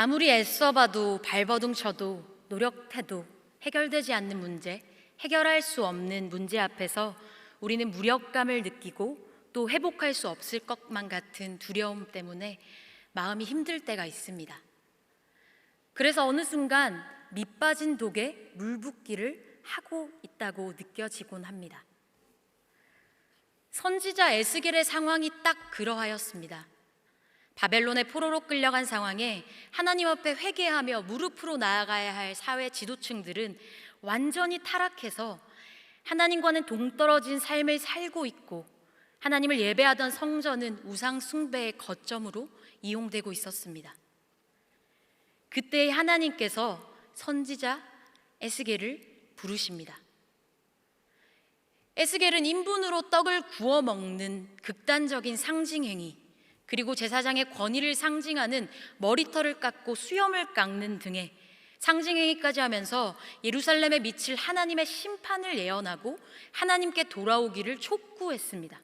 아무리 애써봐도 발버둥 쳐도 노력해도 해결되지 않는 문제, 해결할 수 없는 문제 앞에서 우리는 무력감을 느끼고 또 회복할 수 없을 것만 같은 두려움 때문에 마음이 힘들 때가 있습니다. 그래서 어느 순간 밑 빠진 독에 물 붓기를 하고 있다고 느껴지곤 합니다. 선지자 에스겔의 상황이 딱 그러하였습니다. 바벨론의 포로로 끌려간 상황에 하나님 앞에 회개하며 무릎으로 나아가야 할 사회 지도층들은 완전히 타락해서 하나님과는 동떨어진 삶을 살고 있고, 하나님을 예배하던 성전은 우상 숭배의 거점으로 이용되고 있었습니다. 그때 하나님께서 선지자 에스겔을 부르십니다. 에스겔은 인분으로 떡을 구워 먹는 극단적인 상징 행위, 그리고 제사장의 권위를 상징하는 머리털을 깎고 수염을 깎는 등의 상징 행위까지 하면서 예루살렘에 미칠 하나님의 심판을 예언하고 하나님께 돌아오기를 촉구했습니다.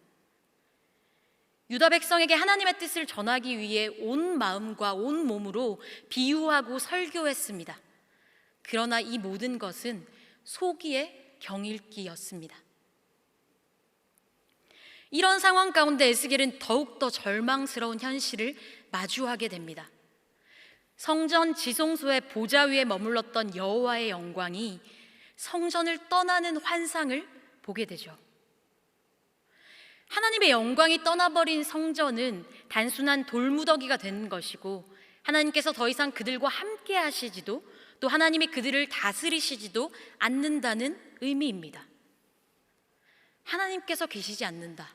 유다 백성에게 하나님의 뜻을 전하기 위해 온 마음과 온 몸으로 비유하고 설교했습니다. 그러나 이 모든 것은 소기의 경읽기였습니다. 이런 상황 가운데 에스겔은 더욱더 절망스러운 현실을 마주하게 됩니다. 성전 지성소의 보좌 위에 머물렀던 여호와의 영광이 성전을 떠나는 환상을 보게 되죠. 하나님의 영광이 떠나버린 성전은 단순한 돌무더기가 된 것이고, 하나님께서 더 이상 그들과 함께 하시지도, 또 하나님이 그들을 다스리시지도 않는다는 의미입니다. 하나님께서 계시지 않는다,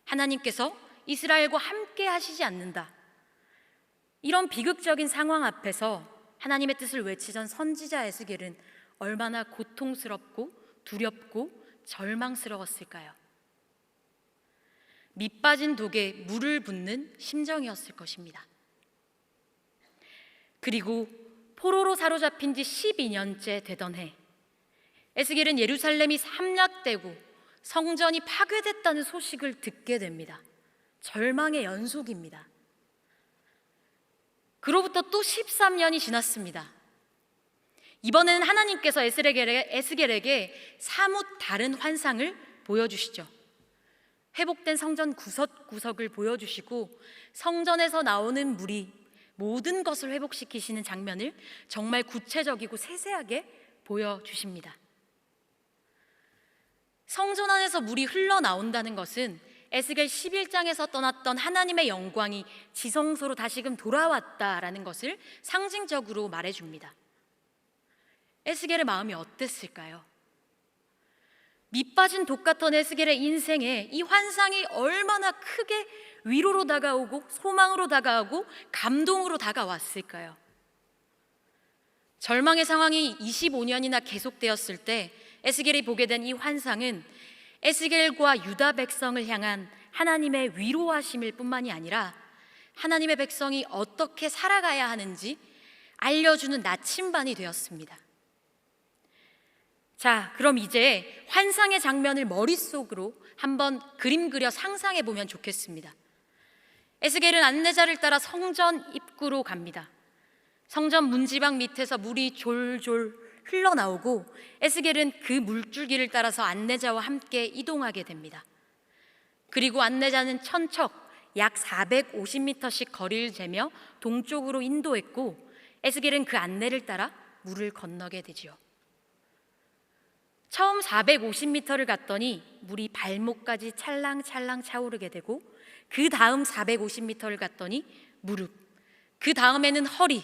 하나님께서 이스라엘과 함께 하시지 않는다, 이런 비극적인 상황 앞에서 하나님의 뜻을 외치던 선지자 에스겔은 얼마나 고통스럽고 두렵고 절망스러웠을까요? 밑 빠진 독에 물을 붓는 심정이었을 것입니다. 그리고 포로로 사로잡힌 지 12년째 되던 해, 에스겔은 예루살렘이 함락되고 성전이 파괴됐다는 소식을 듣게 됩니다. 절망의 연속입니다. 그로부터 또 13년이 지났습니다. 이번에는 하나님께서 에스겔에게 사뭇 다른 환상을 보여주시죠. 회복된 성전 구석구석을 보여주시고 성전에서 나오는 물이 모든 것을 회복시키시는 장면을 정말 구체적이고 세세하게 보여주십니다. 성전 안에서 물이 흘러나온다는 것은 에스겔 11장에서 떠났던 하나님의 영광이 지성소로 다시금 돌아왔다라는 것을 상징적으로 말해줍니다. 에스겔의 마음이 어땠을까요? 밑 빠진 독 같던 에스겔의 인생에 이 환상이 얼마나 크게 위로로 다가오고 소망으로 다가오고 감동으로 다가왔을까요? 절망의 상황이 25년이나 계속되었을 때 에스겔이 보게 된 이 환상은 에스겔과 유다 백성을 향한 하나님의 위로하심일 뿐만이 아니라 하나님의 백성이 어떻게 살아가야 하는지 알려주는 나침반이 되었습니다. 자, 그럼 이제 환상의 장면을 머릿속으로 한번 그림 그려 상상해 보면 좋겠습니다. 에스겔은 안내자를 따라 성전 입구로 갑니다. 성전 문지방 밑에서 물이 졸졸 흘러나오고 에스겔은 그 물줄기를 따라서 안내자와 함께 이동하게 됩니다. 그리고 안내자는 천척 약 450m씩 거리를 재며 동쪽으로 인도했고, 에스겔은 그 안내를 따라 물을 건너게 되지요. 처음 450m를 갔더니 물이 발목까지 찰랑찰랑 차오르게 되고, 그 다음 450m를 갔더니 무릎, 그 다음에는 허리,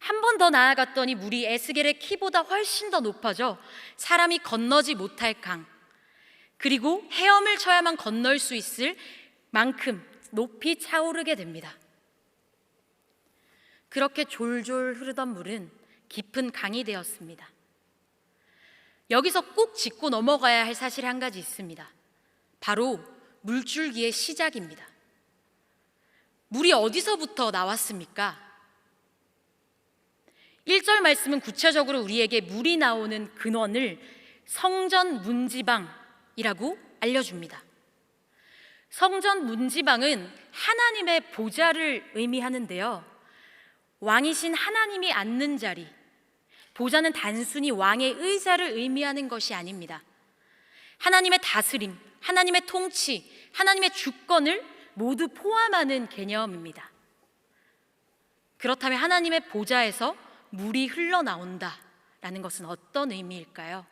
한 번 더 나아갔더니 물이 에스겔의 키보다 훨씬 더 높아져 사람이 건너지 못할 강, 그리고 헤엄을 쳐야만 건널 수 있을 만큼 높이 차오르게 됩니다. 그렇게 졸졸 흐르던 물은 깊은 강이 되었습니다. 여기서 꼭 짚고 넘어가야 할 사실이 한 가지 있습니다. 바로 물줄기의 시작입니다. 물이 어디서부터 나왔습니까? 1절 말씀은 구체적으로 우리에게 물이 나오는 근원을 성전 문지방이라고 알려줍니다. 성전 문지방은 하나님의 보좌를 의미하는데요, 왕이신 하나님이 앉는 자리, 보좌는 단순히 왕의 의자를 의미하는 것이 아닙니다. 하나님의 다스림, 하나님의 통치, 하나님의 주권을 모두 포함하는 개념입니다. 그렇다면 하나님의 보좌에서 물이 흘러나온다라는 것은 어떤 의미일까요?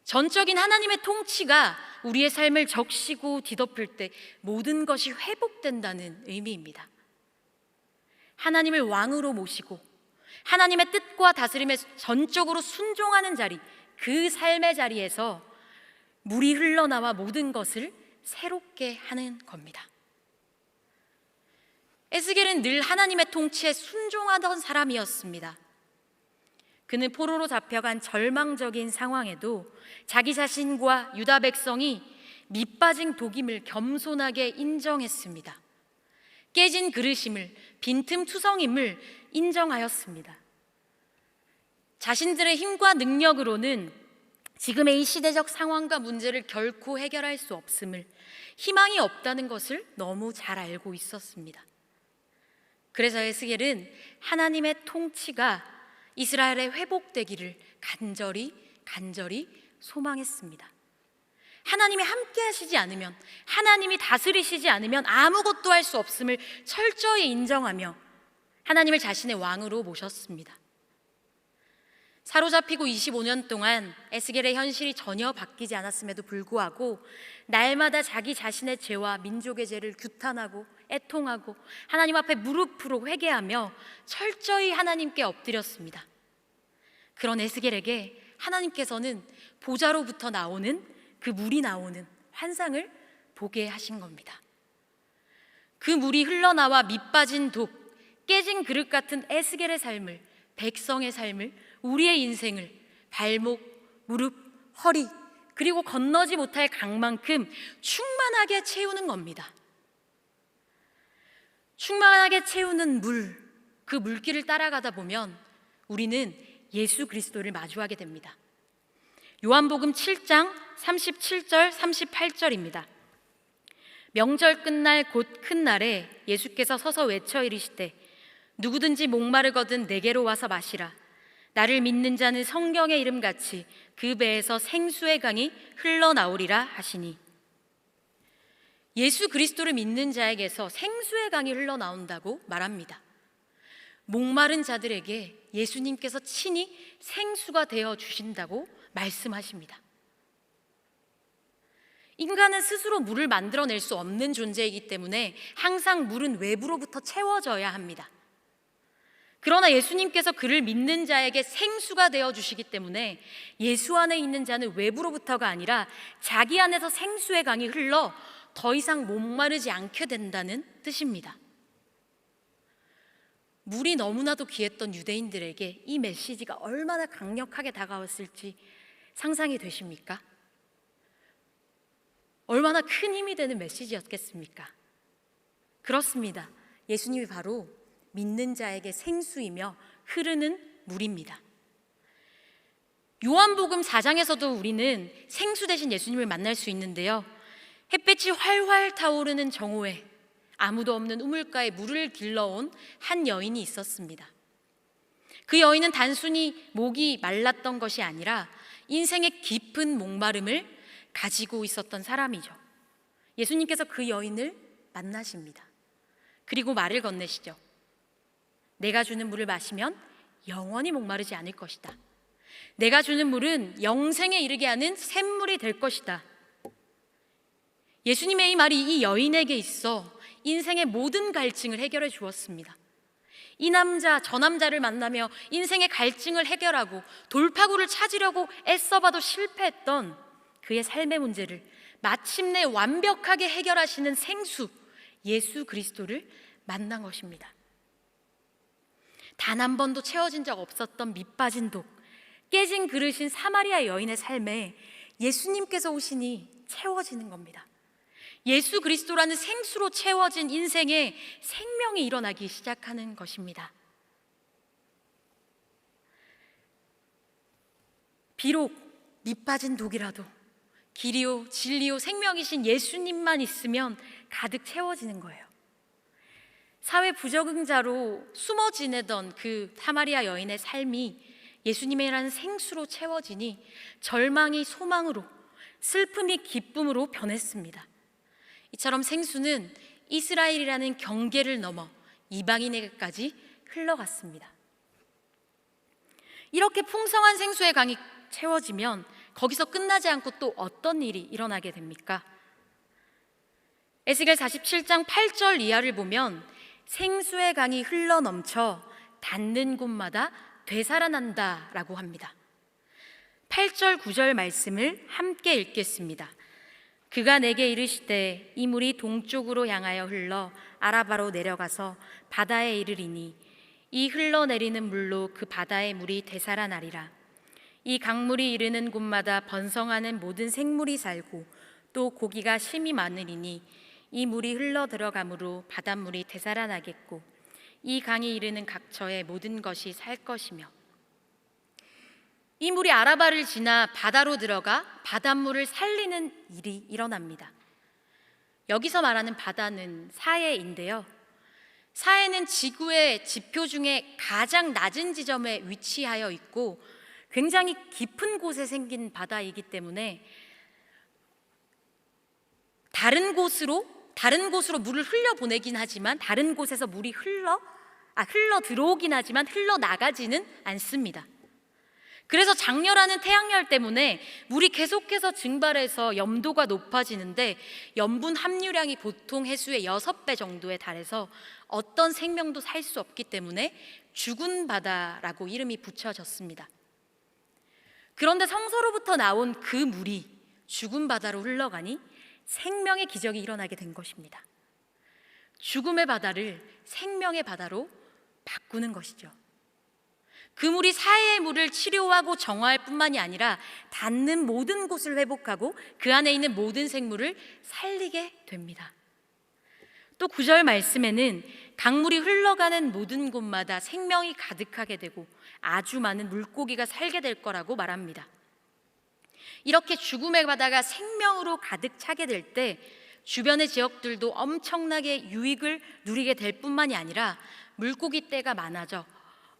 전적인 하나님의 통치가 우리의 삶을 적시고 뒤덮을 때 모든 것이 회복된다는 의미입니다. 하나님을 왕으로 모시고 하나님의 뜻과 다스림에 전적으로 순종하는 자리, 그 삶의 자리에서 물이 흘러나와 모든 것을 새롭게 하는 겁니다. 에스겔은 늘 하나님의 통치에 순종하던 사람이었습니다. 그는 포로로 잡혀간 절망적인 상황에도 자기 자신과 유다 백성이 밑빠진 독임을 겸손하게 인정했습니다. 깨진 그릇임을, 빈틈투성임을 인정하였습니다. 자신들의 힘과 능력으로는 지금의 이 시대적 상황과 문제를 결코 해결할 수 없음을, 희망이 없다는 것을 너무 잘 알고 있었습니다. 그래서 에스겔은 하나님의 통치가 이스라엘에 회복되기를 간절히 소망했습니다. 하나님이 함께 하시지 않으면, 하나님이 다스리시지 않으면 아무것도 할 수 없음을 철저히 인정하며 하나님을 자신의 왕으로 모셨습니다. 사로잡히고 25년 동안 에스겔의 현실이 전혀 바뀌지 않았음에도 불구하고 날마다 자기 자신의 죄와 민족의 죄를 규탄하고 애통하고 하나님 앞에 무릎으로 회개하며 철저히 하나님께 엎드렸습니다. 그런 에스겔에게 하나님께서는 보좌로부터 나오는 그 물이 나오는 환상을 보게 하신 겁니다. 그 물이 흘러나와 밑빠진 독, 깨진 그릇 같은 에스겔의 삶을, 백성의 삶을, 우리의 인생을 발목, 무릎, 허리, 그리고 건너지 못할 강만큼 충만하게 채우는 겁니다. 충만하게 채우는 물, 그 물길을 따라가다 보면 우리는 예수 그리스도를 마주하게 됩니다. 요한복음 7장 37절 38절입니다. 명절 끝날 곧 큰 날에 예수께서 서서 외쳐 이르시되 누구든지 목마르거든 내게로 와서 마시라. 나를 믿는 자는 성경의 이름같이 그 배에서 생수의 강이 흘러나오리라 하시니, 예수 그리스도를 믿는 자에게서 생수의 강이 흘러나온다고 말합니다. 목마른 자들에게 예수님께서 친히 생수가 되어 주신다고 말씀하십니다. 인간은 스스로 물을 만들어낼 수 없는 존재이기 때문에 항상 물은 외부로부터 채워져야 합니다. 그러나 예수님께서 그를 믿는 자에게 생수가 되어 주시기 때문에 예수 안에 있는 자는 외부로부터가 아니라 자기 안에서 생수의 강이 흘러 더 이상 목마르지 않게 된다는 뜻입니다. 물이 너무나도 귀했던 유대인들에게 이 메시지가 얼마나 강력하게 다가왔을지 상상이 되십니까? 얼마나 큰 힘이 되는 메시지였겠습니까? 그렇습니다. 예수님이 바로 믿는 자에게 생수이며 흐르는 물입니다. 요한복음 4장에서도 우리는 생수 대신 예수님을 만날 수 있는데요, 햇빛이 활활 타오르는 정오에 아무도 없는 우물가에 물을 길러온 한 여인이 있었습니다. 그 여인은 단순히 목이 말랐던 것이 아니라 인생의 깊은 목마름을 가지고 있었던 사람이죠. 예수님께서 그 여인을 만나십니다. 그리고 말을 건네시죠. 내가 주는 물을 마시면 영원히 목마르지 않을 것이다. 내가 주는 물은 영생에 이르게 하는 샘물이 될 것이다. 예수님의 이 말이 이 여인에게 있어 인생의 모든 갈증을 해결해 주었습니다. 이 남자 저 남자를 만나며 인생의 갈증을 해결하고 돌파구를 찾으려고 애써봐도 실패했던 그의 삶의 문제를 마침내 완벽하게 해결하시는 생수 예수 그리스도를 만난 것입니다. 단 한 번도 채워진 적 없었던 밑빠진 독, 깨진 그릇인 사마리아 여인의 삶에 예수님께서 오시니 채워지는 겁니다. 예수 그리스도라는 생수로 채워진 인생에 생명이 일어나기 시작하는 것입니다. 비록 밑빠진 독이라도 길이요 진리요 생명이신 예수님만 있으면 가득 채워지는 거예요. 사회 부적응자로 숨어 지내던 그 사마리아 여인의 삶이 예수님이라는 생수로 채워지니 절망이 소망으로, 슬픔이 기쁨으로 변했습니다. 이처럼 생수는 이스라엘이라는 경계를 넘어 이방인에게까지 흘러갔습니다. 이렇게 풍성한 생수의 강이 채워지면 거기서 끝나지 않고 또 어떤 일이 일어나게 됩니까? 에스겔 47장 8절 이하를 보면 생수의 강이 흘러넘쳐 닿는 곳마다 되살아난다 라고 합니다. 8절 9절 말씀을 함께 읽겠습니다. 그가 내게 이르시되 이 물이 동쪽으로 향하여 흘러 아라바로 내려가서 바다에 이르리니 이 흘러내리는 물로 그 바다의 물이 되살아나리라. 이 강물이 이르는 곳마다 번성하는 모든 생물이 살고 또 고기가 심이 많으리니 이 물이 흘러 들어가므로 바닷물이 되살아나겠고 이 강이 이르는 각처의 모든 것이 살 것이며, 이 물이 아라바를 지나 바다로 들어가 바닷물을 살리는 일이 일어납니다. 여기서 말하는 바다는 사해인데요, 사해는 지구의 지표 중에 가장 낮은 지점에 위치하여 있고 굉장히 깊은 곳에 생긴 바다이기 때문에 다른 곳으로 물을 흘려보내긴 하지만 다른 곳에서 물이 흘러 들어오긴 하지만 흘러나가지는 않습니다. 그래서 장렬하는 태양열 때문에 물이 계속해서 증발해서 염도가 높아지는데 염분 함유량이 보통 해수의 6배 정도에 달해서 어떤 생명도 살 수 없기 때문에 죽은 바다라고 이름이 붙여졌습니다. 그런데 성서로부터 나온 그 물이 죽은 바다로 흘러가니 생명의 기적이 일어나게 된 것입니다. 죽음의 바다를 생명의 바다로 바꾸는 것이죠. 그 물이 사해의 물을 치료하고 정화할 뿐만이 아니라 닿는 모든 곳을 회복하고 그 안에 있는 모든 생물을 살리게 됩니다. 또 9절 말씀에는 강물이 흘러가는 모든 곳마다 생명이 가득하게 되고 아주 많은 물고기가 살게 될 거라고 말합니다. 이렇게 죽음의 바다가 생명으로 가득 차게 될 때 주변의 지역들도 엄청나게 유익을 누리게 될 뿐만이 아니라 물고기 떼가 많아져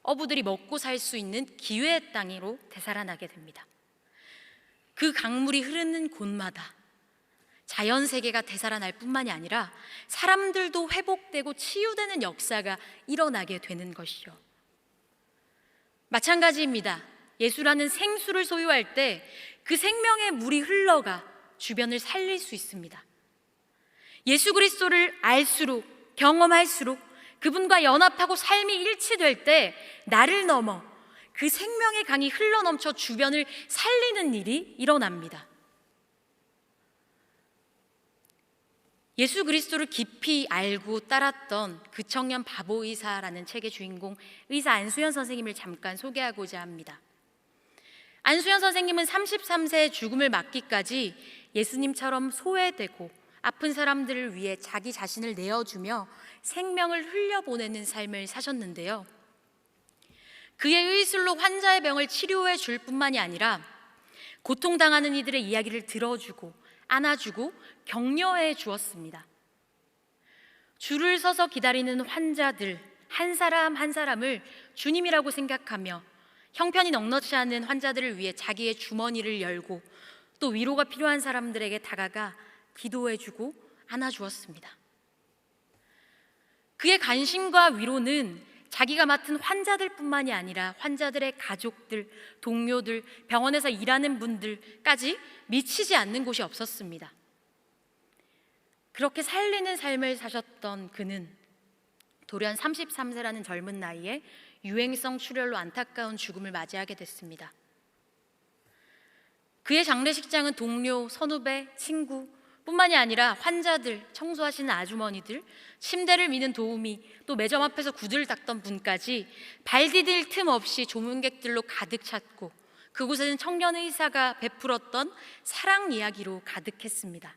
어부들이 먹고 살 수 있는 기회의 땅으로 되살아나게 됩니다. 그 강물이 흐르는 곳마다 자연세계가 되살아날 뿐만이 아니라 사람들도 회복되고 치유되는 역사가 일어나게 되는 것이죠. 마찬가지입니다. 예수라는 생수를 소유할 때 그 생명의 물이 흘러가 주변을 살릴 수 있습니다. 예수 그리스도를 알수록, 경험할수록, 그분과 연합하고 삶이 일치될 때 나를 넘어 그 생명의 강이 흘러넘쳐 주변을 살리는 일이 일어납니다. 예수 그리스도를 깊이 알고 따랐던 그 청년 바보 의사라는 책의 주인공 의사 안수연 선생님을 잠깐 소개하고자 합니다. 안수연 선생님은 33세의 죽음을 맞기까지 예수님처럼 소외되고 아픈 사람들을 위해 자기 자신을 내어주며 생명을 흘려보내는 삶을 사셨는데요, 그의 의술로 환자의 병을 치료해 줄 뿐만이 아니라 고통당하는 이들의 이야기를 들어주고 안아주고 격려해 주었습니다. 줄을 서서 기다리는 환자들 한 사람 한 사람을 주님이라고 생각하며 형편이 넉넉지 않은 환자들을 위해 자기의 주머니를 열고 또 위로가 필요한 사람들에게 다가가 기도해주고 안아주었습니다. 그의 관심과 위로는 자기가 맡은 환자들뿐만이 아니라 환자들의 가족들, 동료들, 병원에서 일하는 분들까지 미치지 않는 곳이 없었습니다. 그렇게 살리는 삶을 사셨던 그는 돌연 33세라는 젊은 나이에 유행성 출혈로 안타까운 죽음을 맞이하게 됐습니다. 그의 장례식장은 동료, 선후배, 친구 뿐만이 아니라 환자들, 청소하시는 아주머니들, 침대를 미는 도우미, 또 매점 앞에서 구두를 닦던 분까지 발 디딜 틈 없이 조문객들로 가득 찼고 그곳에는 청년 의사가 베풀었던 사랑 이야기로 가득했습니다.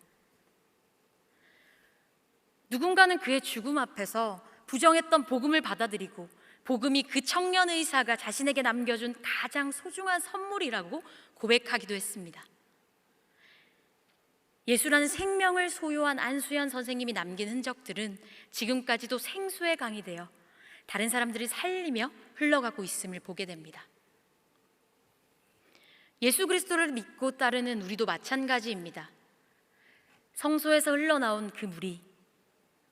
누군가는 그의 죽음 앞에서 부정했던 복음을 받아들이고 복음이 그 청년 의사가 자신에게 남겨준 가장 소중한 선물이라고 고백하기도 했습니다. 예수라는 생명을 소유한 안수현 선생님이 남긴 흔적들은 지금까지도 생수의 강이 되어 다른 사람들을 살리며 흘러가고 있음을 보게 됩니다. 예수 그리스도를 믿고 따르는 우리도 마찬가지입니다. 성소에서 흘러나온 그 물이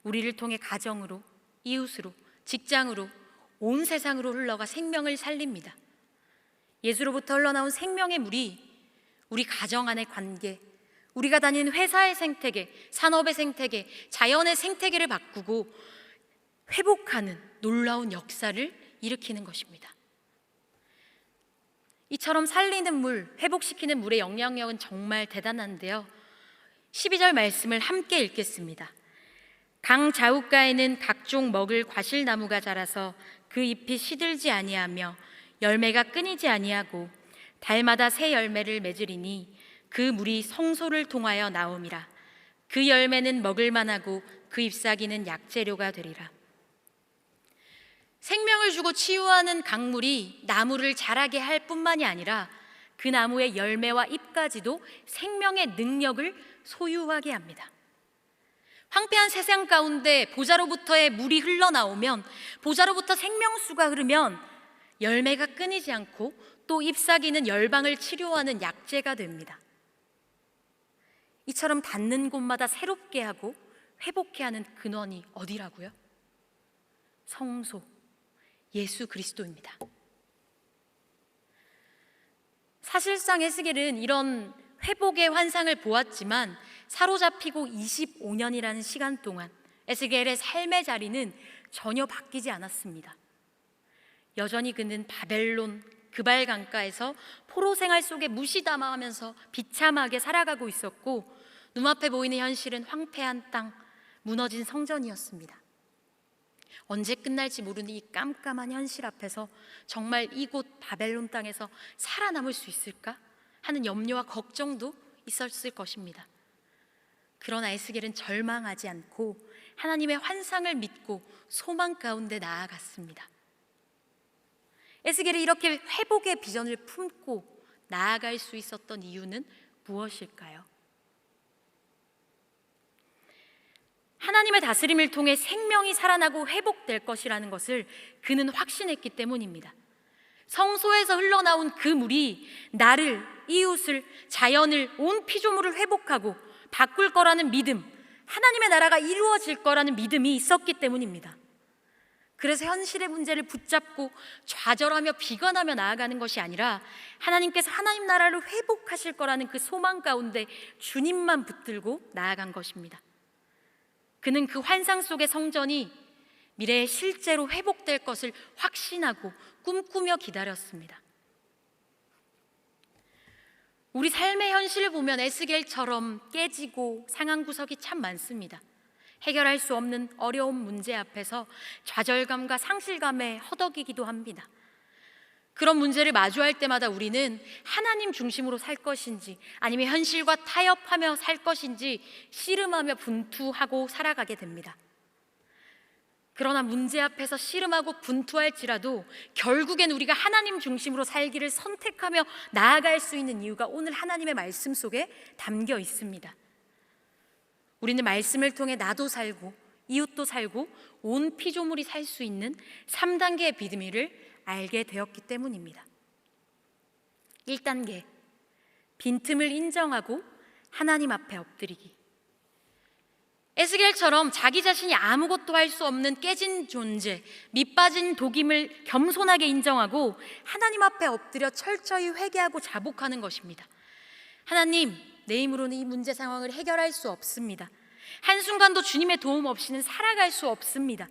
우리를 통해 가정으로, 이웃으로, 직장으로, 온 세상으로 흘러가 생명을 살립니다. 예수로부터 흘러나온 생명의 물이 우리 가정 안의 관계, 우리가 다니는 회사의 생태계, 산업의 생태계, 자연의 생태계를 바꾸고 회복하는 놀라운 역사를 일으키는 것입니다. 이처럼 살리는 물, 회복시키는 물의 영향력은 정말 대단한데요. 12절 말씀을 함께 읽겠습니다. 강 좌우가에는 각종 먹을 과실나무가 자라서 그 잎이 시들지 아니하며 열매가 끊이지 아니하고 달마다 새 열매를 맺으리니 그 물이 성소를 통하여 나옴이라. 그 열매는 먹을 만하고 그 잎사귀는 약재료가 되리라. 생명을 주고 치유하는 강물이 나무를 자라게 할 뿐만이 아니라 그 나무의 열매와 잎까지도 생명의 능력을 소유하게 합니다. 황폐한 세상 가운데 보자로부터의 물이 흘러나오면, 보자로부터 생명수가 흐르면 열매가 끊이지 않고 또 잎사귀는 열방을 치료하는 약재가 됩니다. 이처럼 닿는 곳마다 새롭게 하고 회복케 하는 근원이 어디라고요? 성소, 예수 그리스도입니다. 사실상 에스겔은 이런 회복의 환상을 보았지만 사로잡히고 25년이라는 시간 동안 에스겔의 삶의 자리는 전혀 바뀌지 않았습니다. 여전히 그는 바벨론 그발 강가에서 포로 생활 속에 무시담아하면서 비참하게 살아가고 있었고, 눈앞에 보이는 현실은 황폐한 땅, 무너진 성전이었습니다. 언제 끝날지 모르는 이 깜깜한 현실 앞에서 정말 이곳 바벨론 땅에서 살아남을 수 있을까 하는 염려와 걱정도 있었을 것입니다. 그러나 에스겔은 절망하지 않고 하나님의 환상을 믿고 소망 가운데 나아갔습니다. 에스겔이 이렇게 회복의 비전을 품고 나아갈 수 있었던 이유는 무엇일까요? 하나님의 다스림을 통해 생명이 살아나고 회복될 것이라는 것을 그는 확신했기 때문입니다. 성소에서 흘러나온 그 물이 나를, 이웃을, 자연을, 온 피조물을 회복하고 바꿀 거라는 믿음, 하나님의 나라가 이루어질 거라는 믿음이 있었기 때문입니다. 그래서 현실의 문제를 붙잡고 좌절하며 비관하며 나아가는 것이 아니라 하나님께서 하나님 나라를 회복하실 거라는 그 소망 가운데 주님만 붙들고 나아간 것입니다. 그는 그 환상 속의 성전이 미래에 실제로 회복될 것을 확신하고 꿈꾸며 기다렸습니다. 우리 삶의 현실을 보면 에스겔처럼 깨지고 상한 구석이 참 많습니다. 해결할 수 없는 어려운 문제 앞에서 좌절감과 상실감에 허덕이기도 합니다. 그런 문제를 마주할 때마다 우리는 하나님 중심으로 살 것인지 아니면 현실과 타협하며 살 것인지 씨름하며 분투하고 살아가게 됩니다. 그러나 문제 앞에서 씨름하고 분투할지라도 결국엔 우리가 하나님 중심으로 살기를 선택하며 나아갈 수 있는 이유가 오늘 하나님의 말씀 속에 담겨 있습니다. 우리는 말씀을 통해 나도 살고 이웃도 살고 온 피조물이 살 수 있는 3단계의 믿음을 알게 되었기 때문입니다. 1단계, 빈틈을 인정하고 하나님 앞에 엎드리기. 에스겔처럼 자기 자신이 아무것도 할 수 없는 깨진 존재, 밑빠진 독임을 겸손하게 인정하고 하나님 앞에 엎드려 철저히 회개하고 자복하는 것입니다. 하나님, 내 힘으로는 이 문제 상황을 해결할 수 없습니다. 한순간도 주님의 도움 없이는 살아갈 수 없습니다.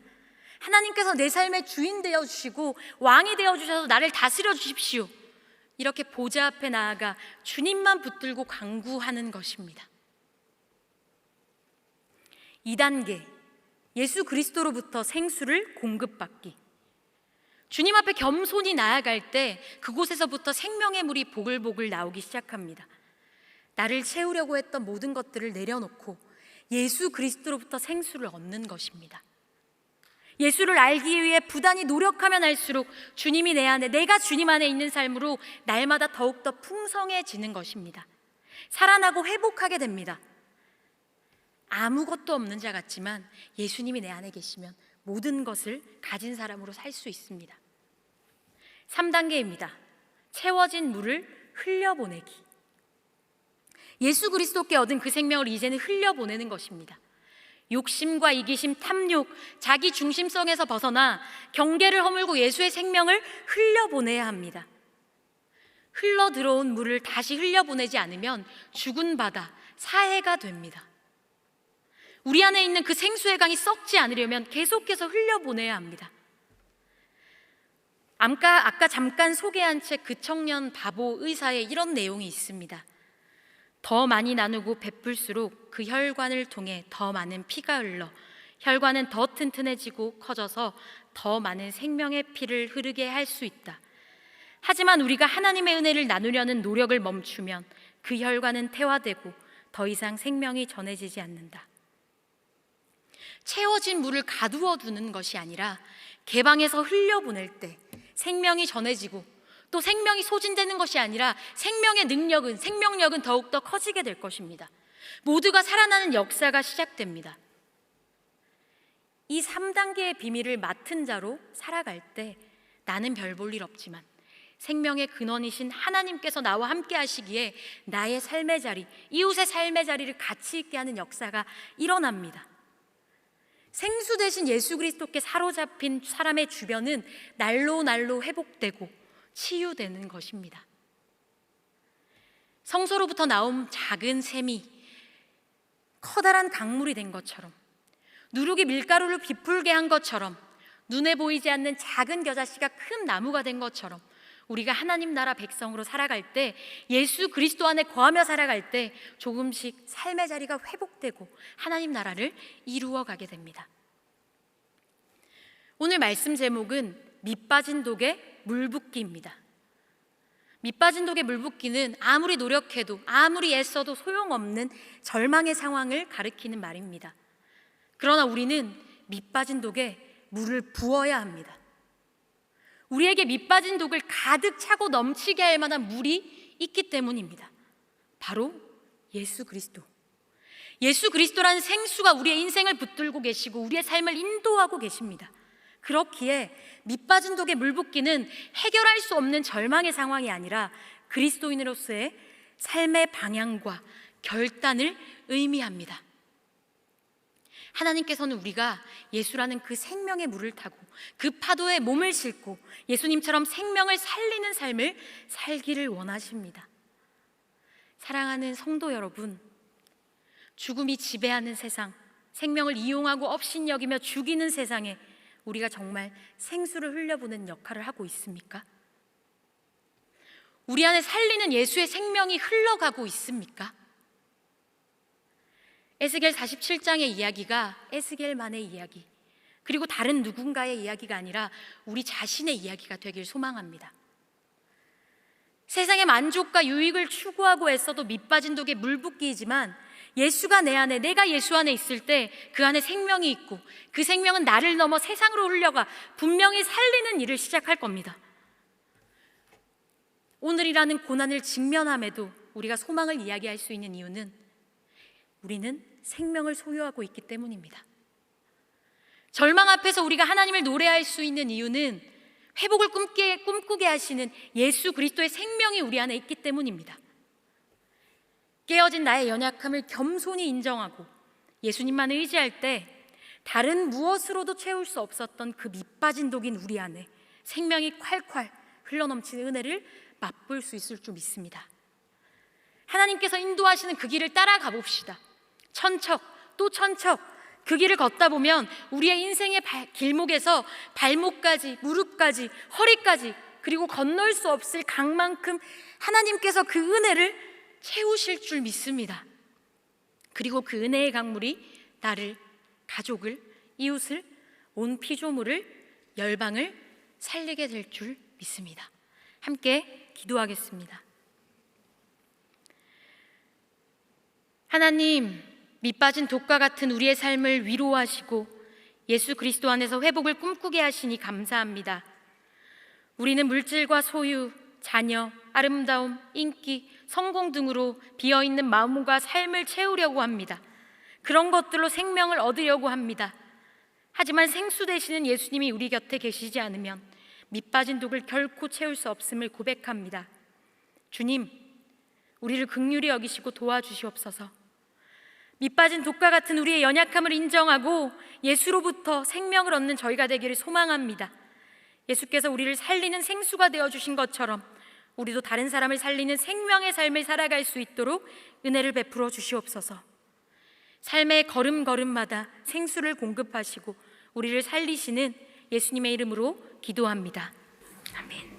하나님께서 내 삶의 주인 되어주시고 왕이 되어주셔서 나를 다스려 주십시오. 이렇게 보좌 앞에 나아가 주님만 붙들고 간구하는 것입니다. 2단계, 예수 그리스도로부터 생수를 공급받기. 주님 앞에 겸손히 나아갈 때 그곳에서부터 생명의 물이 보글보글 나오기 시작합니다. 나를 채우려고 했던 모든 것들을 내려놓고 예수 그리스도로부터 생수를 얻는 것입니다. 예수를 알기 위해 부단히 노력하면 할수록 주님이 내 안에, 내가 주님 안에 있는 삶으로 날마다 더욱더 풍성해지는 것입니다. 살아나고 회복하게 됩니다. 아무것도 없는 자 같지만 예수님이 내 안에 계시면 모든 것을 가진 사람으로 살 수 있습니다. 3단계입니다. 채워진 물을 흘려보내기. 예수 그리스도께 얻은 그 생명을 이제는 흘려보내는 것입니다. 욕심과 이기심, 탐욕, 자기 중심성에서 벗어나 경계를 허물고 예수의 생명을 흘려보내야 합니다. 흘러 들어온 물을 다시 흘려보내지 않으면 죽은 바다, 사해가 됩니다. 우리 안에 있는 그 생수의 강이 썩지 않으려면 계속해서 흘려보내야 합니다. 아까 잠깐 소개한 책 그 청년 바보 의사에 이런 내용이 있습니다. 더 많이 나누고 베풀수록 그 혈관을 통해 더 많은 피가 흘러 혈관은 더 튼튼해지고 커져서 더 많은 생명의 피를 흐르게 할 수 있다. 하지만 우리가 하나님의 은혜를 나누려는 노력을 멈추면 그 혈관은 태화되고 더 이상 생명이 전해지지 않는다. 채워진 물을 가두어 두는 것이 아니라 개방해서 흘려보낼 때 생명이 전해지고 또 생명이 소진되는 것이 아니라 생명력은 더욱더 커지게 될 것입니다. 모두가 살아나는 역사가 시작됩니다. 이 3단계의 비밀을 맡은 자로 살아갈 때 나는 별 볼 일 없지만 생명의 근원이신 하나님께서 나와 함께 하시기에 나의 삶의 자리, 이웃의 삶의 자리를 가치 있게 하는 역사가 일어납니다. 생수 대신 예수 그리스도께 사로잡힌 사람의 주변은 날로 회복되고 치유되는 것입니다. 성소로부터 나온 작은 샘이 커다란 강물이 된 것처럼, 누룩이 밀가루를 비풀게 한 것처럼, 눈에 보이지 않는 작은 겨자씨가 큰 나무가 된 것처럼 우리가 하나님 나라 백성으로 살아갈 때, 예수 그리스도 안에 거하며 살아갈 때 조금씩 삶의 자리가 회복되고 하나님 나라를 이루어가게 됩니다. 오늘 말씀 제목은 밑빠진 독에 물 붓기입니다. 밑빠진 독에 물 붓기는 아무리 노력해도 아무리 애써도 소용없는 절망의 상황을 가리키는 말입니다. 그러나 우리는 밑빠진 독에 물을 부어야 합니다. 우리에게 밑빠진 독을 가득 차고 넘치게 할 만한 물이 있기 때문입니다. 바로 예수 그리스도. 예수 그리스도라는 생수가 우리의 인생을 붙들고 계시고 우리의 삶을 인도하고 계십니다. 그렇기에 밑빠진 독에 물 붓기는 해결할 수 없는 절망의 상황이 아니라 그리스도인으로서의 삶의 방향과 결단을 의미합니다. 하나님께서는 우리가 예수라는 그 생명의 물을 타고 그 파도에 몸을 싣고 예수님처럼 생명을 살리는 삶을 살기를 원하십니다. 사랑하는 성도 여러분, 죽음이 지배하는 세상, 생명을 이용하고 업신여기며 죽이는 세상에 우리가 정말 생수를 흘려보는 역할을 하고 있습니까? 우리 안에 살리는 예수의 생명이 흘러가고 있습니까? 에스겔 47장의 이야기가 에스겔만의 이야기, 그리고 다른 누군가의 이야기가 아니라 우리 자신의 이야기가 되길 소망합니다. 세상의 만족과 유익을 추구하고 애써도 밑빠진 독에 물 붓기이지만 예수가 내 안에, 내가 예수 안에 있을 때 그 안에 생명이 있고 그 생명은 나를 넘어 세상으로 흘려가 분명히 살리는 일을 시작할 겁니다. 오늘이라는 고난을 직면함에도 우리가 소망을 이야기할 수 있는 이유는 우리는 생명을 소유하고 있기 때문입니다. 절망 앞에서 우리가 하나님을 노래할 수 있는 이유는 회복을 꿈꾸게 하시는 예수 그리스도의 생명이 우리 안에 있기 때문입니다. 깨어진 나의 연약함을 겸손히 인정하고 예수님만 의지할 때 다른 무엇으로도 채울 수 없었던 그 밑빠진 독인 우리 안에 생명이 콸콸 흘러넘치는 은혜를 맛볼 수 있을 줄 믿습니다. 하나님께서 인도하시는 그 길을 따라가 봅시다. 천척 또 천척 그 길을 걷다 보면 우리의 인생의 길목에서 발목까지, 무릎까지, 허리까지, 그리고 건널 수 없을 강만큼 하나님께서 그 은혜를 채우실 줄 믿습니다. 그리고 그 은혜의 강물이 나를, 가족을, 이웃을, 온 피조물을, 열방을 살리게 될 줄 믿습니다. 함께 기도하겠습니다. 하나님, 밑빠진 독과 같은 우리의 삶을 위로하시고 예수 그리스도 안에서 회복을 꿈꾸게 하시니 감사합니다. 우리는 물질과 소유, 자녀, 아름다움, 인기, 성공 등으로 비어있는 마음과 삶을 채우려고 합니다. 그런 것들로 생명을 얻으려고 합니다. 하지만 생수 되시는 예수님이 우리 곁에 계시지 않으면 밑빠진 독을 결코 채울 수 없음을 고백합니다. 주님, 우리를 긍휼히 여기시고 도와주시옵소서. 밑빠진 독과 같은 우리의 연약함을 인정하고 예수로부터 생명을 얻는 저희가 되기를 소망합니다. 예수께서 우리를 살리는 생수가 되어주신 것처럼 우리도 다른 사람을 살리는 생명의 삶을 살아갈 수 있도록 은혜를 베풀어 주시옵소서. 삶의 걸음걸음마다 생수를 공급하시고 우리를 살리시는 예수님의 이름으로 기도합니다. 아멘.